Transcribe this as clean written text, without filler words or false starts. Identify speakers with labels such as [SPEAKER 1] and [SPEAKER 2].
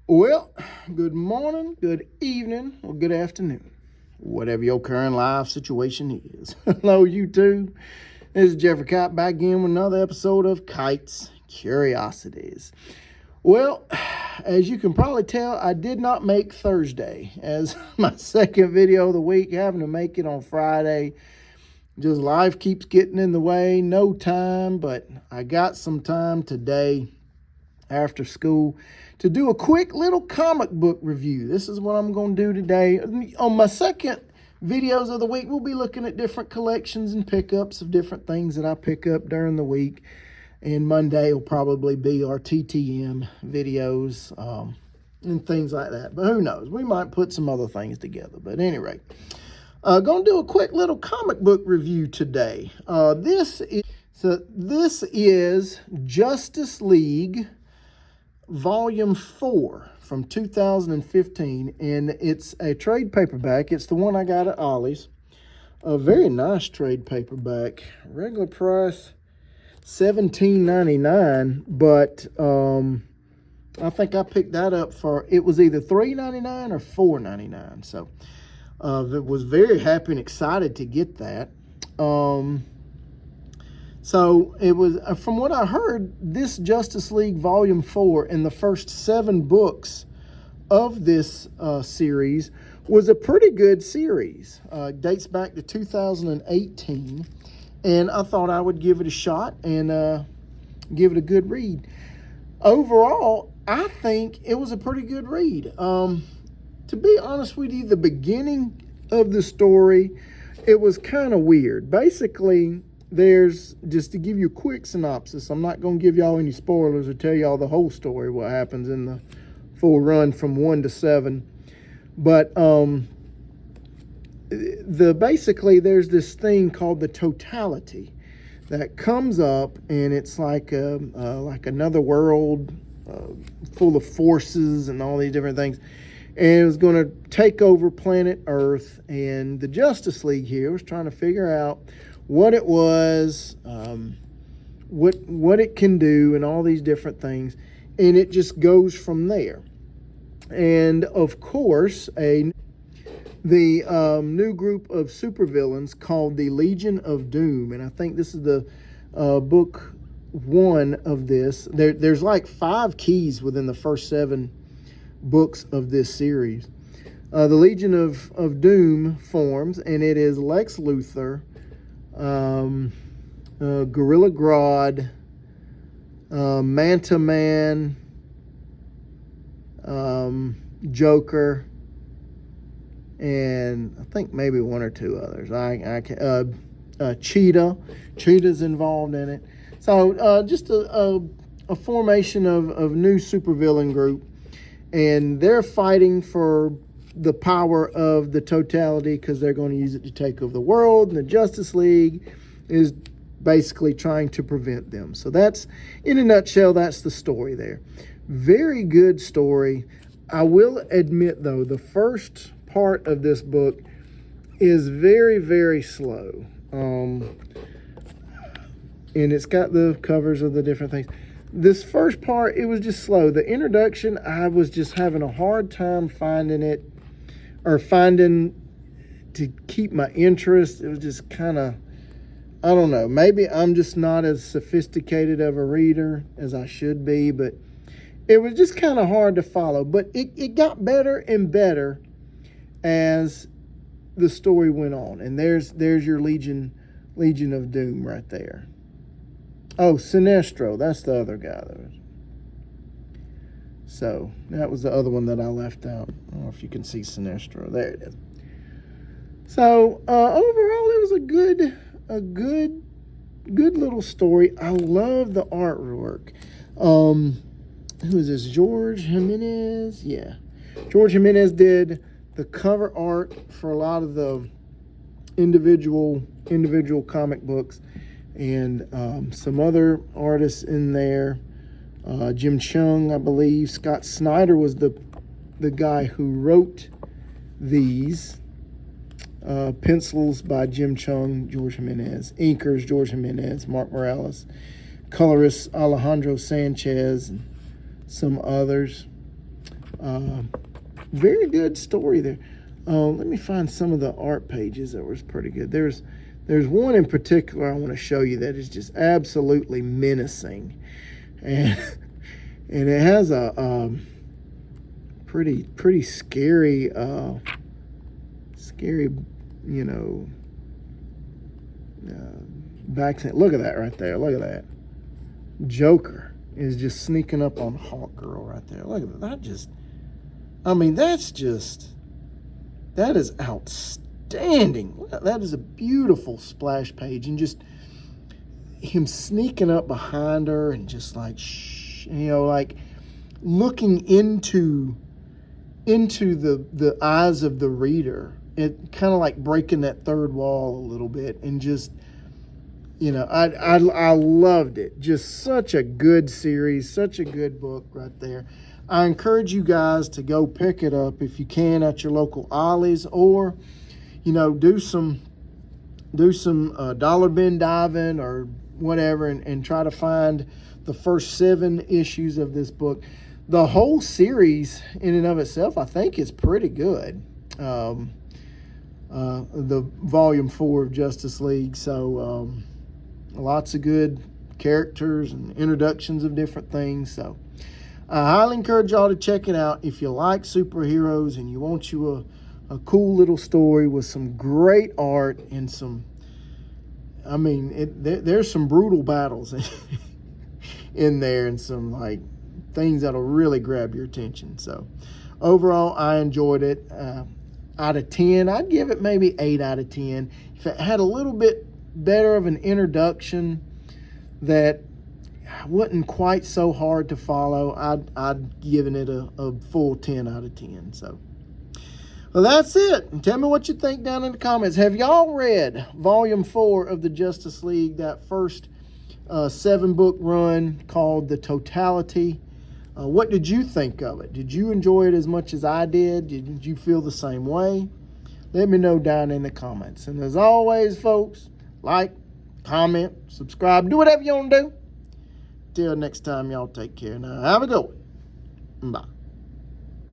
[SPEAKER 1] Well, good morning, good evening, or good afternoon, whatever your current life situation is. Hello, YouTube. This is Jeffrey Kite back again with another episode of Kite's Curiosities. Well, as you can probably tell, I did not make Thursday as my second video of the week, having to make it on Friday. Just life keeps getting in the way, no time, but I got some time today after school to do a quick little comic book review. This is what I'm going to do today. On my second videos of the week, we'll be looking at different collections and pickups of different things that I pick up during the week. And Monday will probably be our TTM videos and things like that. But who knows? We might put some other things together. But at any rate, going to do a quick little comic book review today. This is Justice League Volume 4 from 2015, and it's a trade paperback. It's the one I got at Ollie's. A very nice trade paperback. Regular price $17.99, but I think I picked that up for, it was either $3.99 or $4.99. So I was very happy and excited to get that. So it was, from what I heard, this Justice League Volume 4 and the first 7 books of this series was a pretty good series. Dates back to 2018, and I thought I would give it a shot and give it a good read. Overall, I think it was a pretty good read. To be honest with you, the beginning of the story, it was kind of weird. Basically, there's, just to give you a quick synopsis, I'm not going to give y'all any spoilers or tell y'all the whole story, what happens in the full run from 1 to 7. But basically there's this thing called the Totality that comes up, and it's like another world full of forces and all these different things. And it was going to take over planet Earth, and the Justice League here was trying to figure out what it was, what it can do, and all these different things, and it just goes from there. And of course, the new group of supervillains called the Legion of Doom, and I think this is the book 1 of this. There's like 5 keys within the first 7 books of this series. The Legion of Doom forms, and it is Lex Luthor, Gorilla Grodd, Manta Man, Joker, and I think maybe 1 or 2 others. Cheetah's involved in it. So just a formation of new supervillain group, and they're fighting for the power of the Totality because they're going to use it to take over the world, and the Justice League is basically trying to prevent them. So that's, in a nutshell, that's the story there. Very good story. I will admit, though, the first part of this book is very, very slow. And it's got the covers of the different things. This first part, it was just slow. The introduction, I was just having a hard time finding it, or finding to keep my interest. It was just kind of, I don't know, maybe I'm just not as sophisticated of a reader as I should be, but it was just kind of hard to follow. But it got better and better as the story went on. And there's your Legion of Doom right there. Oh, Sinestro, that's the other guy. So that was the other one that I left out. I don't know if you can see Sinestro. There it is. So overall, it was a good little story. I love the artwork. Who is this? George Jimenez? Yeah. George Jimenez did the cover art for a lot of the individual comic books, and some other artists in there. Jim Chung, I believe. Scott Snyder was the guy who wrote these. Pencils by Jim Chung, George Jimenez. Inkers, George Jimenez, Mark Morales. Colorist Alejandro Sanchez, and some others. Very good story there. Let me find some of the art pages that was pretty good. There's one in particular I want to show you that is just absolutely menacing, and and it has a pretty scary you know, vaccine. Look at that right there. Look at that. Joker is just sneaking up on Hawk Girl right there. Look at that. I mean, that is outstanding. That is a beautiful splash page, and just him sneaking up behind her and just like, shh, you know, like looking into the eyes of the reader. It kind of like breaking that third wall a little bit, and just, you know, I loved it. Just such a good series, such a good book right there. I encourage you guys to go pick it up if you can at your local Ollie's, or, you know, do some dollar bin diving or whatever, and try to find the first 7 issues of this book. The whole series in and of itself, I think, is pretty good. The volume 4 of Justice League. So lots of good characters and introductions of different things. So I highly encourage y'all to check it out. If you like superheroes and you want you a cool little story with some great art and some, I mean, there's some brutal battles in there, and some like things that'll really grab your attention. So overall, I enjoyed it. Out of 10, I'd give it maybe 8 out of 10. If it had a little bit better of an introduction that wasn't quite so hard to follow, I'd given it a full 10 out of 10. So, well, that's it. And tell me what you think down in the comments. Have y'all read volume 4 of the Justice League, that first 7-book run called the Totality? What did you think of it? Did you enjoy it as much as I did? Did you feel the same way? Let me know down in the comments. And as always, folks, like, comment, subscribe, do whatever you want to do. Till next time, y'all take care. Now, have a good one. Bye.